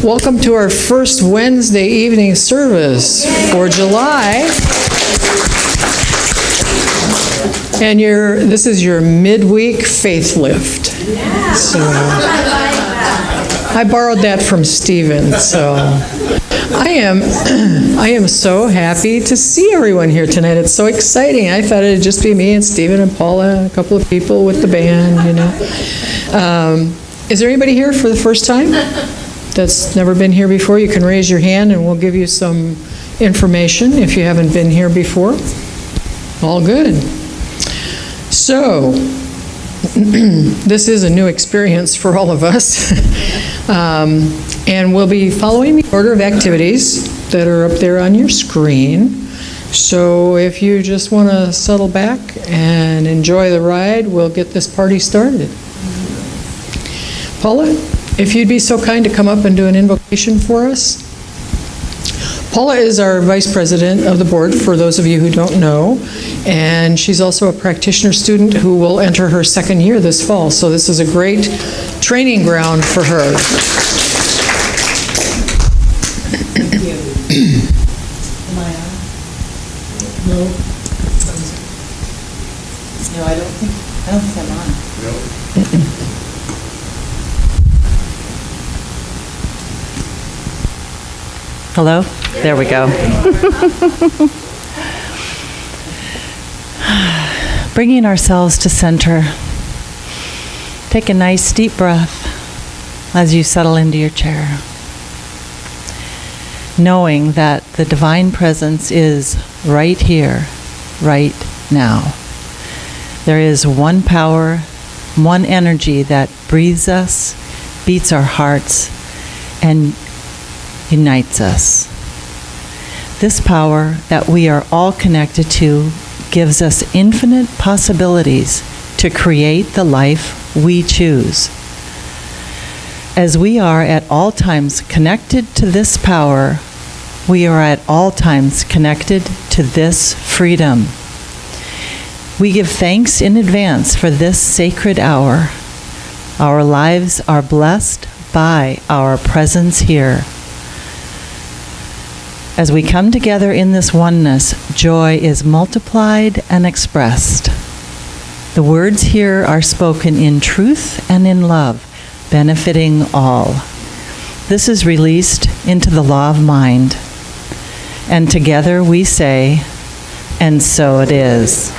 Welcome to our first Wednesday evening service for July. And this is your midweek faith lift. So I borrowed that from Stephen. So I am so happy to see everyone here tonight. It's so exciting. I thought it'd just be me and Stephen and Paula, a couple of people with the band, you know. Is there anybody here for the first time that's never been here before? You can raise your hand and we'll give you some information if you haven't been here before. All good. So, this is a new experience for all of us. And we'll be following the order of activities that are up there on your screen. So if you just want to settle back and enjoy the ride, we'll get this party started. Paula, if you'd be so kind to come up and do an invocation for us. Paula is our vice president of the board, for those of you who don't know, and she's also a practitioner student who will enter her second year this fall, so this is a great training ground for her. Thank you. Am I on? No. No, I don't think I'm on. No. Hello? There we go. Bringing ourselves to center. Take a nice deep breath as you settle into your chair. Knowing that the divine presence is right here, right now. There is one power, one energy that breathes us, beats our hearts, and unites us. This power that we are all connected to gives us infinite possibilities to create the life we choose. As we are at all times connected to this power, we are at all times connected to this freedom. We give thanks in advance for this sacred hour. Our lives are blessed by our presence here. As we come together in this oneness, joy is multiplied and expressed. The words here are spoken in truth and in love, benefiting all. This is released into the law of mind. And together we say, and so it is.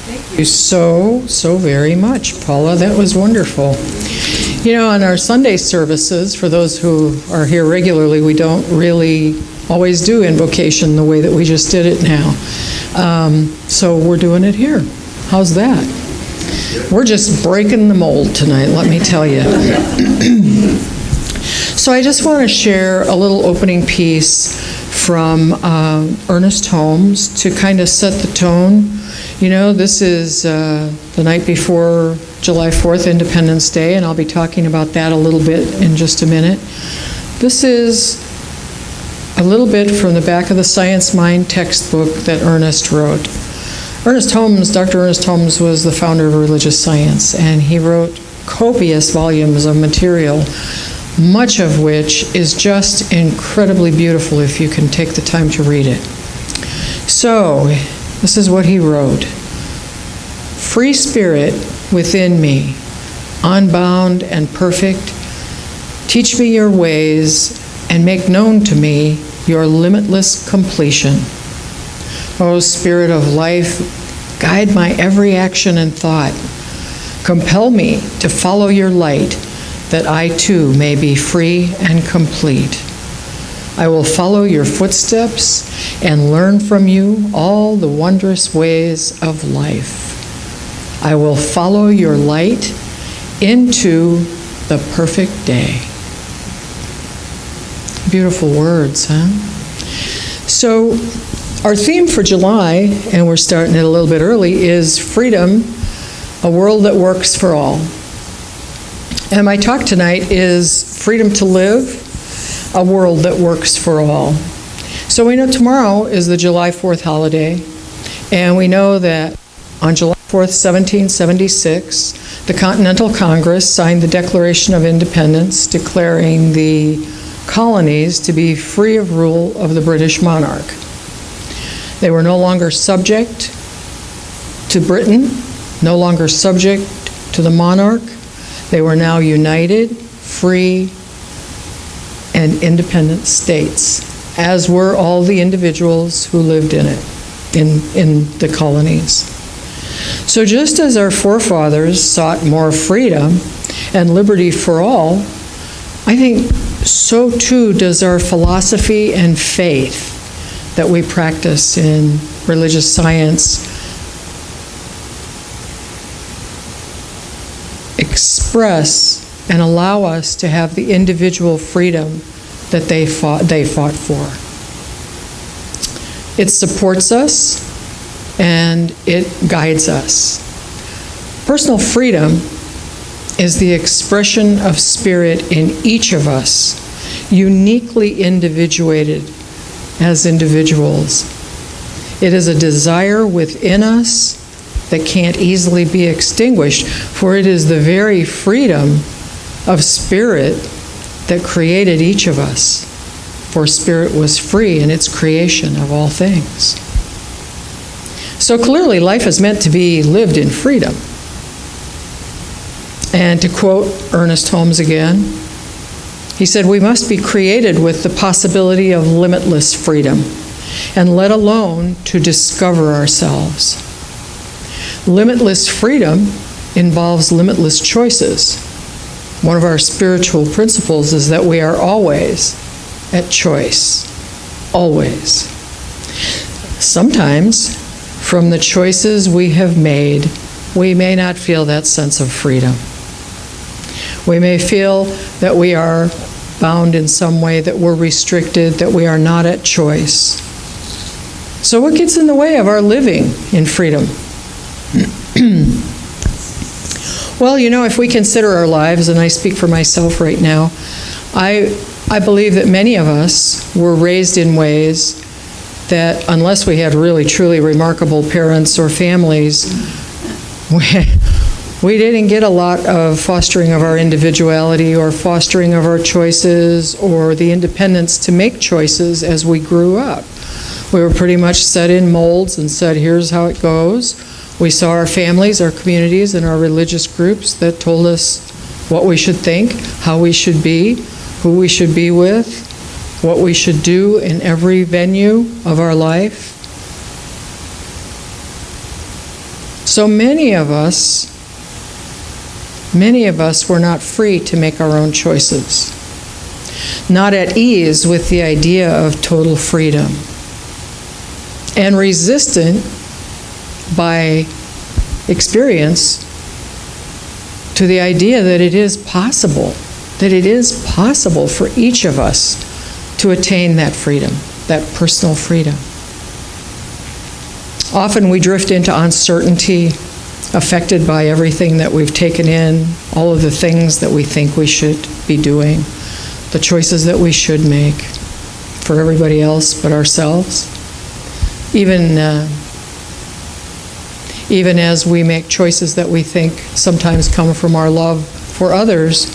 Thank you so very much, Paula. That was wonderful. You know, on our Sunday services, for those who are here regularly, we don't really always do invocation the way that we just did it now. So we're doing it here. How's that? We're just breaking the mold tonight, let me tell you. So I just want to share a little opening piece from Ernest Holmes to kind of set the tone. You know, this is the night before July 4th, Independence Day, and I'll be talking about that a little bit in just a minute. This is a little bit from the back of the Science Mind textbook that Ernest wrote. Dr. Ernest Holmes was the founder of religious science, and he wrote copious volumes of material, much of which is just incredibly beautiful if you can take the time to read it. So, this is what he wrote. Free spirit within me, unbound and perfect, teach me your ways and make known to me your limitless completion. O Spirit of life, guide my every action and thought. Compel me to follow your light, that I too may be free and complete. I will follow your footsteps and learn from you all the wondrous ways of life. I will follow your light into the perfect day. Beautiful words, huh? So, our theme for July, and we're starting it a little bit early, is freedom, a world that works for all. And my talk tonight is freedom to live, a world that works for all. So we know tomorrow is the July 4th holiday, and we know that on July 4th, 1776, the Continental Congress signed the Declaration of Independence, declaring the colonies to be free of rule of the British monarch. They were no longer subject to Britain, no longer subject to the monarch. They were now united, free, and independent states, as were all the individuals who lived in it, in the colonies. So just as our forefathers sought more freedom and liberty for all, I think so too does our philosophy and faith that we practice in religious science express and allow us to have the individual freedom that they fought for. It supports us and it guides us. Personal freedom is the expression of spirit in each of us, uniquely individuated as individuals. It is a desire within us that can't easily be extinguished, for it is the very freedom of spirit that created each of us. For spirit was free in its creation of all things. So clearly, life is meant to be lived in freedom. And to quote Ernest Holmes again, he said, "We must be created with the possibility of limitless freedom, and let alone to discover ourselves." Limitless freedom involves limitless choices. One of our spiritual principles is that we are always at choice, always. Sometimes, from the choices we have made, we may not feel that sense of freedom. We may feel that we are bound in some way, that we're restricted, that we are not at choice. So what gets in the way of our living in freedom? Well, if we consider our lives, and I speak for myself right now, I believe that many of us were raised in ways that, unless we had really, truly remarkable parents or families, we didn't get a lot of fostering of our individuality or fostering of our choices or the independence to make choices as we grew up. We were pretty much set in molds and said, here's how it goes. We saw our families, our communities, and our religious groups that told us what we should think, how we should be, who we should be with, what we should do in every venue of our life. So many of us were not free to make our own choices, not at ease with the idea of total freedom, and resistant by experience to the idea that it is possible for each of us to attain that freedom, that personal freedom. Often we drift into uncertainty, affected by everything that we've taken in, all of the things that we think we should be doing, the choices that we should make for everybody else but ourselves. Even as we make choices that we think sometimes come from our love for others,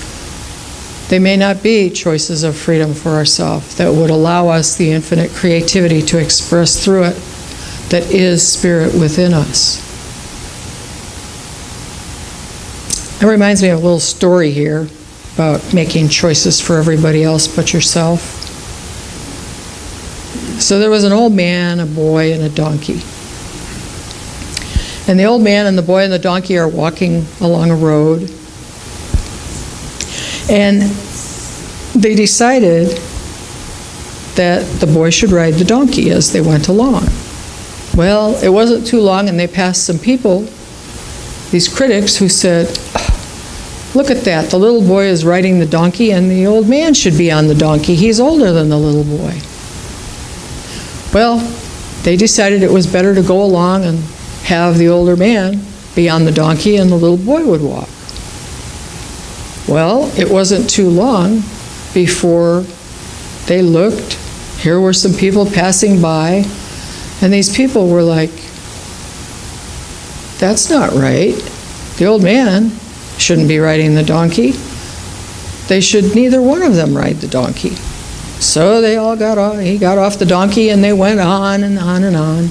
they may not be choices of freedom for ourselves that would allow us the infinite creativity to express through it that is spirit within us. It reminds me of a little story here about making choices for everybody else but yourself. So there was an old man, a boy, and a donkey. And the old man and the boy and the donkey are walking along a road. And they decided that the boy should ride the donkey as they went along. Well, it wasn't too long, and they passed some people, these critics, who said, look at that, the little boy is riding the donkey, and the old man should be on the donkey. He's older than the little boy. Well, they decided it was better to go along and have the older man be on the donkey and the little boy would walk. Well, it wasn't too long before they looked. Here were some people passing by, and these people were like, that's not right. The old man shouldn't be riding the donkey. They should neither one of them ride the donkey. So they all got off, he got off the donkey, and they went on and on and on.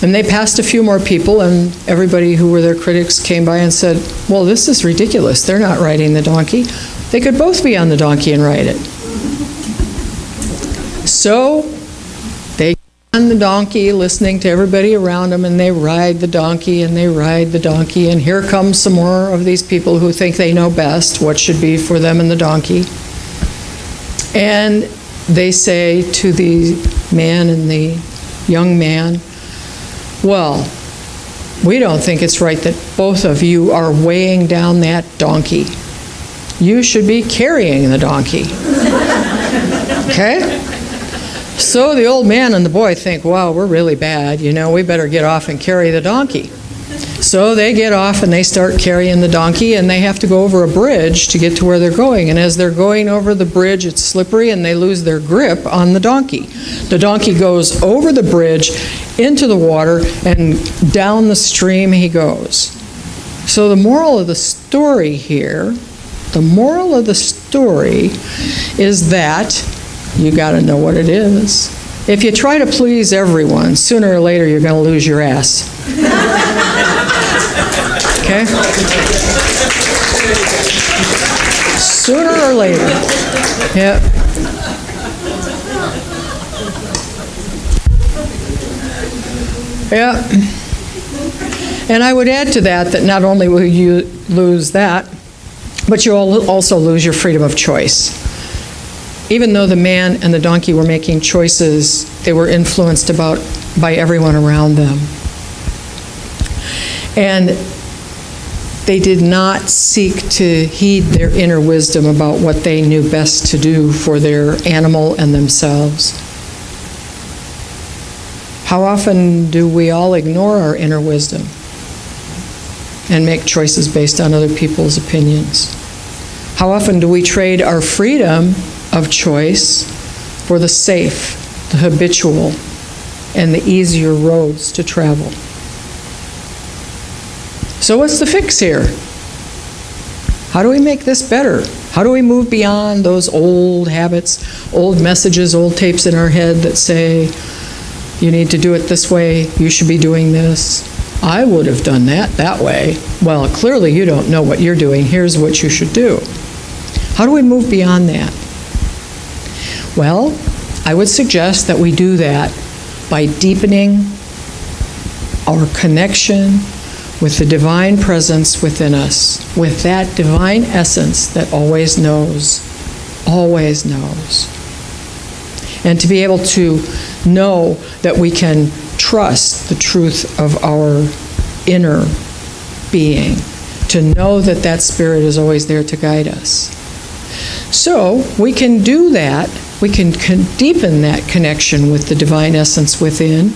And they passed a few more people, and everybody who were their critics came by and said, well, this is ridiculous. They're not riding the donkey. They could both be on the donkey and ride it. So they get on the donkey, listening to everybody around them, and they ride the donkey, and they ride the donkey, and here comes some more of these people who think they know best what should be for them and the donkey. And they say to the man and the young man, well, we don't think it's right that both of you are weighing down that donkey. You should be carrying the donkey. Okay? So the old man and the boy think, wow, we're really bad. We better get off and carry the donkey. So they get off and they start carrying the donkey, and they have to go over a bridge to get to where they're going. And as they're going over the bridge, it's slippery and they lose their grip on the donkey. The donkey goes over the bridge into the water, and down the stream he goes. So the moral of the story here, is that you got to know what it is. If you try to please everyone, sooner or later you're going to lose your ass. Okay? Sooner or later. Yeah. Yeah. And I would add to that not only will you lose that, but you'll also lose your freedom of choice. Even though the man and the donkey were making choices, they were influenced by everyone around them. And they did not seek to heed their inner wisdom about what they knew best to do for their animal and themselves. How often do we all ignore our inner wisdom and make choices based on other people's opinions? How often do we trade our freedom of choice for the safe, the habitual, and the easier roads to travel? So what's the fix here? How do we make this better? How do we move beyond those old habits, old messages, old tapes in our head that say, you need to do it this way, you should be doing this? I would have done that way. Well, clearly you don't know what you're doing. Here's what you should do. How do we move beyond that? Well, I would suggest that we do that by deepening our connection with the divine presence within us, with that divine essence that always knows. And to be able to know that we can trust the truth of our inner being, to know that that spirit is always there to guide us. So we can do that, we can deepen that connection with the divine essence within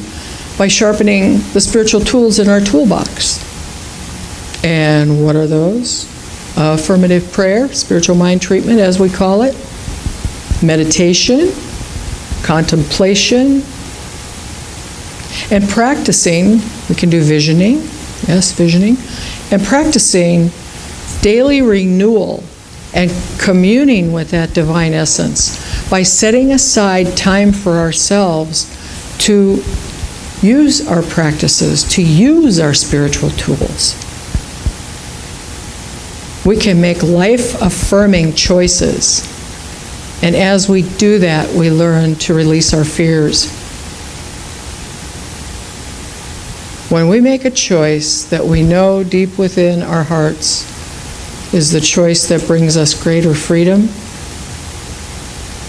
by sharpening the spiritual tools in our toolbox. And what are those? Affirmative prayer, spiritual mind treatment as we call it, meditation, contemplation, and practicing. We can do visioning, and practicing daily renewal and communing with that divine essence by setting aside time for ourselves to use our practices, to use our spiritual tools. We can make life-affirming choices. And as we do that, we learn to release our fears. When we make a choice that we know deep within our hearts is the choice that brings us greater freedom,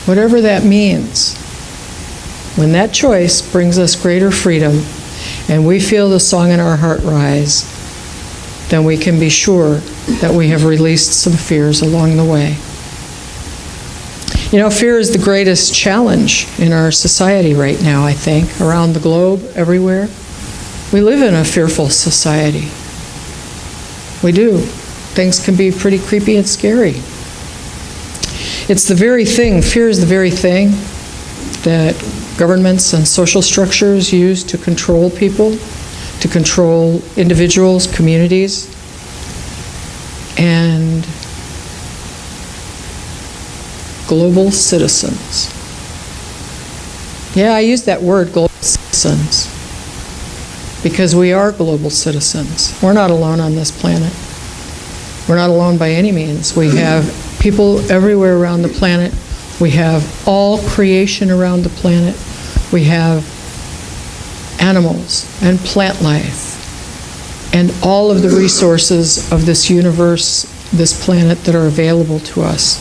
whatever that means, when that choice brings us greater freedom and we feel the song in our heart rise, then we can be sure that we have released some fears along the way. Fear is the greatest challenge in our society right now, I think, around the globe, everywhere. We live in a fearful society. We do. Things can be pretty creepy and scary. It's the very thing, fear is the very thing that governments and social structures use to control people, to control individuals, communities, and global citizens. Yeah, I use that word, global citizens, because we are global citizens. We're not alone on this planet. We're not alone by any means. We have people everywhere around the planet. We have all creation around the planet. We have animals and plant life and all of the resources of this universe, this planet, that are available to us.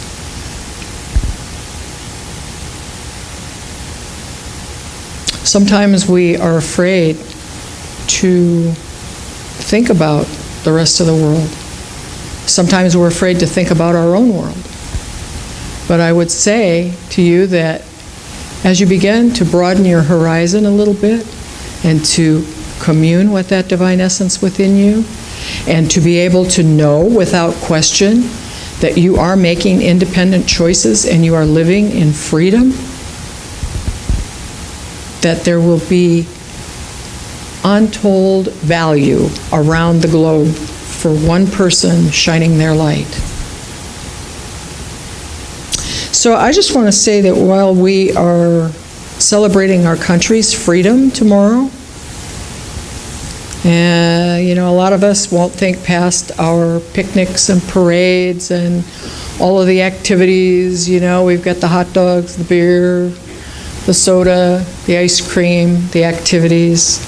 Sometimes we are afraid to think about the rest of the world. Sometimes we're afraid to think about our own world. But I would say to you that as you begin to broaden your horizon a little bit and to commune with that divine essence within you, and to be able to know without question that you are making independent choices and you are living in freedom, that there will be untold value around the globe for one person shining their light. So I just want to say that while we are celebrating our country's freedom tomorrow, and a lot of us won't think past our picnics and parades and all of the activities. We've got the hot dogs, the beer, the soda, the ice cream, the activities.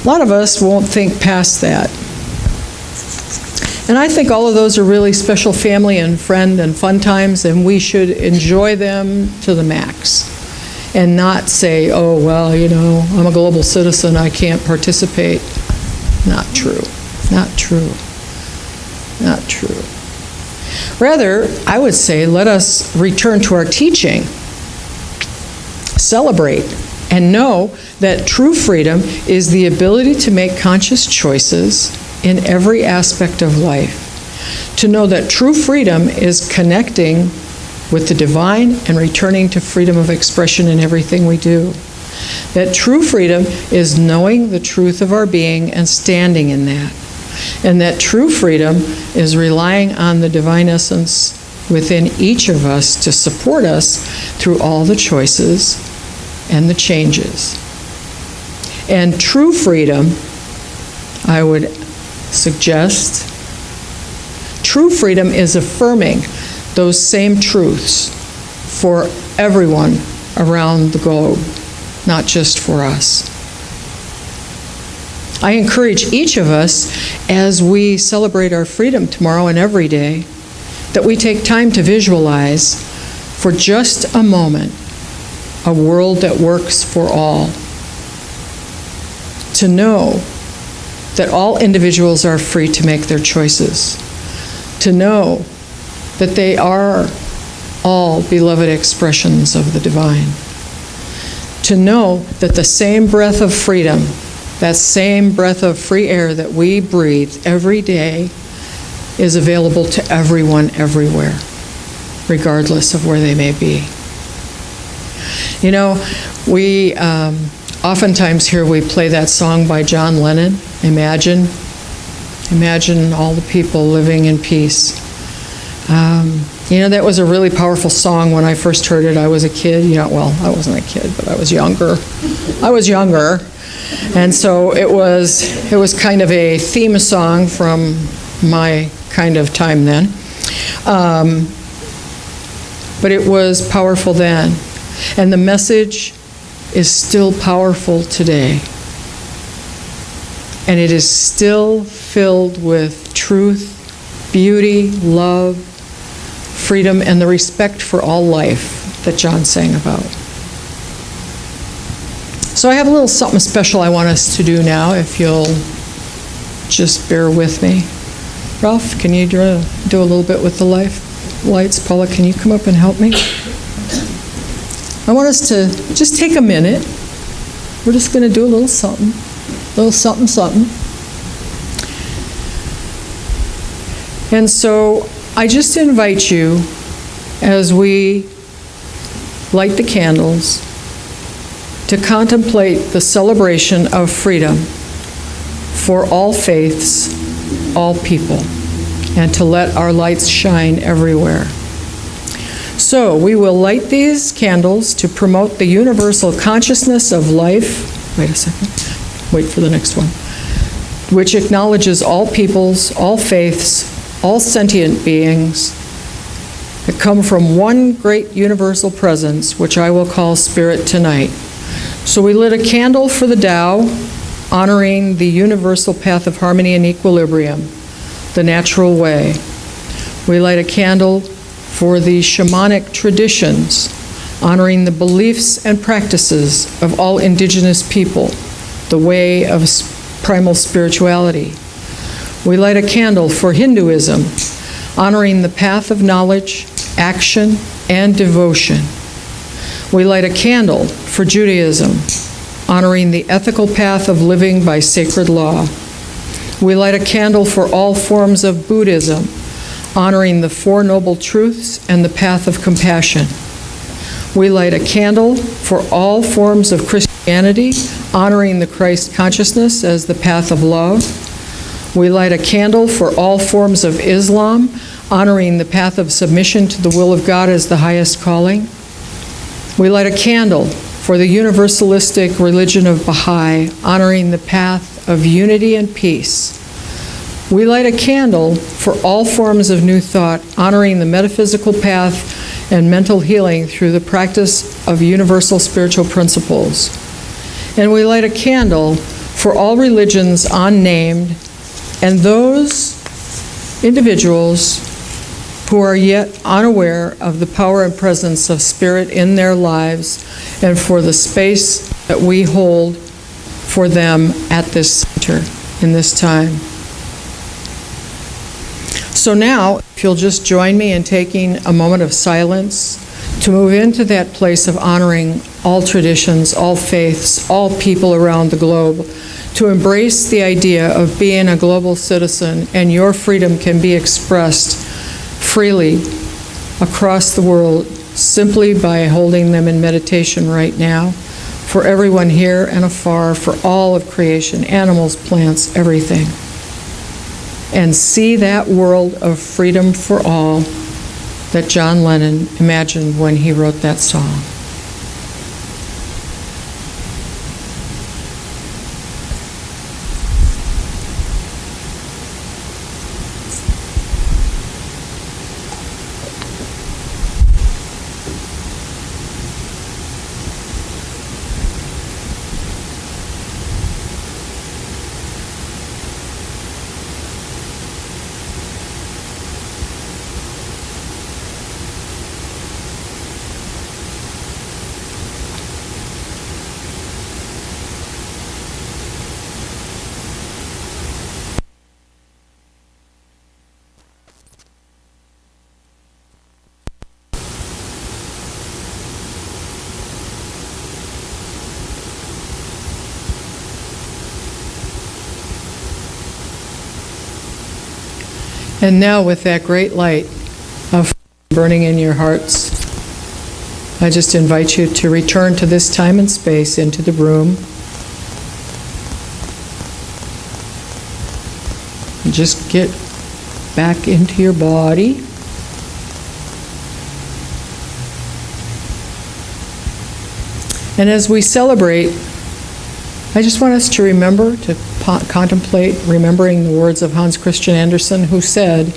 A lot of us won't think past that. And I think all of those are really special family and friend and fun times, and we should enjoy them to the max and not say, oh, well, I'm a global citizen, I can't participate. Not true. Not true. Not true. Rather, I would say, let us return to our teaching, celebrate, and know that true freedom is the ability to make conscious choices in every aspect of life. To know that true freedom is connecting with the divine and returning to freedom of expression in everything we do. That true freedom is knowing the truth of our being and standing in that. And that true freedom is relying on the divine essence within each of us to support us through all the choices and the changes. And true freedom, I would suggest, true freedom is affirming those same truths for everyone around the globe, not just for us. I encourage each of us, as we celebrate our freedom tomorrow and every day, that we take time to visualize for just a moment a world that works for all. To know that all individuals are free to make their choices. To know that they are all beloved expressions of the divine. To know that the same breath of freedom, that same breath of free air that we breathe every day, is available to everyone everywhere, regardless of where they may be. We oftentimes here we play that song by John Lennon, Imagine. Imagine all the people living in peace. That was a really powerful song when I first heard it. I was a kid, well, I wasn't a kid, but I was younger. And so it was kind of a theme song from my kind of time then. But it was powerful then. And the message is still powerful today. And it is still filled with truth, beauty, love, freedom, and the respect for all life that John sang about. So I have a little something special I want us to do now, if you'll just bear with me. Ralph, can you do a little bit with the lights? Paula, can you come up and help me? I want us to just take a minute. We're just going to do a little something. Something. And so I just invite you, as we light the candles, to contemplate the celebration of freedom for all faiths, all people, and to let our lights shine everywhere. So we will light these candles to promote the universal consciousness of life. Wait a second. Wait for the next one. Which acknowledges all peoples, all faiths, all sentient beings that come from one great universal presence, which I will call Spirit tonight. So we lit a candle for the Tao, honoring the universal path of harmony and equilibrium, the natural way. We light a candle for the shamanic traditions, honoring the beliefs and practices of all indigenous people, the way of primal spirituality. We light a candle for Hinduism, honoring the path of knowledge, action, and devotion. We light a candle for Judaism, honoring the ethical path of living by sacred law. We light a candle for all forms of Buddhism, honoring the Four Noble Truths and the path of compassion. We light a candle for all forms of Christianity, honoring the Christ consciousness as the path of love. We light a candle for all forms of Islam, honoring the path of submission to the will of God as the highest calling. We light a candle for the universalistic religion of Baha'i, honoring the path of unity and peace. We light a candle for all forms of new thought, honoring the metaphysical path and mental healing through the practice of universal spiritual principles. And we light a candle for all religions unnamed and those individuals who are yet unaware of the power and presence of Spirit in their lives, and for the space that we hold for them at this center in this time. So now, if you'll just join me in taking a moment of silence to move into that place of honoring all traditions, all faiths, all people around the globe, to embrace the idea of being a global citizen, and your freedom can be expressed freely across the world simply by holding them in meditation right now, for everyone here and afar, for all of creation, animals, plants, everything. And see that world of freedom for all that John Lennon imagined when he wrote that song. And now, with that great light of burning in your hearts, I just invite you to return to this time and space, into the room. And just get back into your body. And as we celebrate, I just want us to remember to contemplate, remembering the words of Hans Christian Andersen, who said,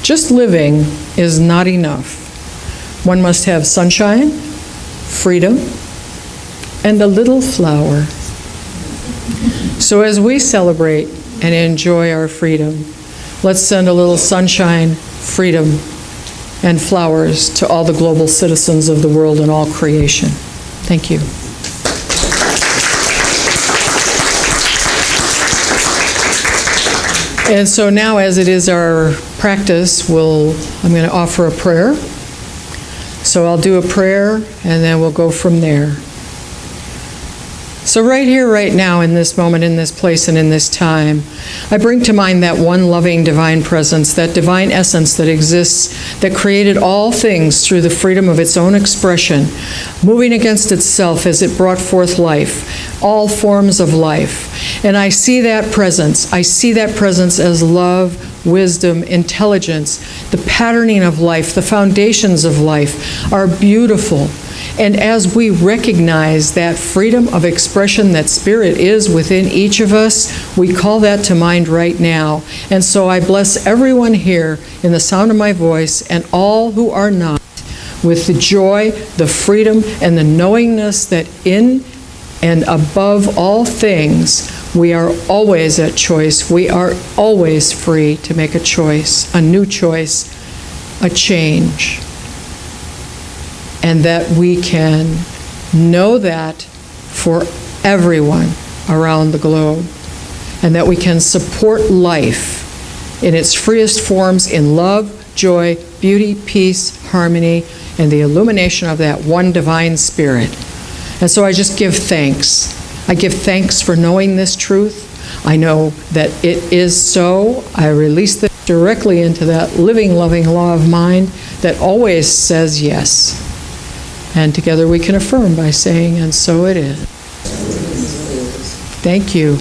just living is not enough. One must have sunshine, freedom, and a little flower. So as we celebrate and enjoy our freedom, let's send a little sunshine, freedom, and flowers to all the global citizens of the world and all creation. Thank you. And so now, as it is our practice, I'm going to offer a prayer. So I'll do a prayer, and then we'll go from there. So right here, right now, in this moment, in this place, and in this time, I bring to mind that one loving divine presence, that divine essence that exists, that created all things through the freedom of its own expression, moving against itself as it brought forth life, all forms of life. And I see that presence. I see that presence as love, wisdom, intelligence, the patterning of life, the foundations of life are beautiful. And as we recognize that freedom of expression that Spirit is within each of us, we call that to mind right now. And so I bless everyone here in the sound of my voice and all who are not with the joy, the freedom, and the knowingness that in and above all things, we are always at choice. We are always free to make a choice, a new choice, a change. And that we can know that for everyone around the globe, and that we can support life in its freest forms in love, joy, beauty, peace, harmony, and the illumination of that one divine Spirit. And so I just give thanks. I give thanks for knowing this truth. I know that it is so. I release this directly into that living, loving law of mind that always says yes. And together we can affirm by saying, and so it is. Thank you.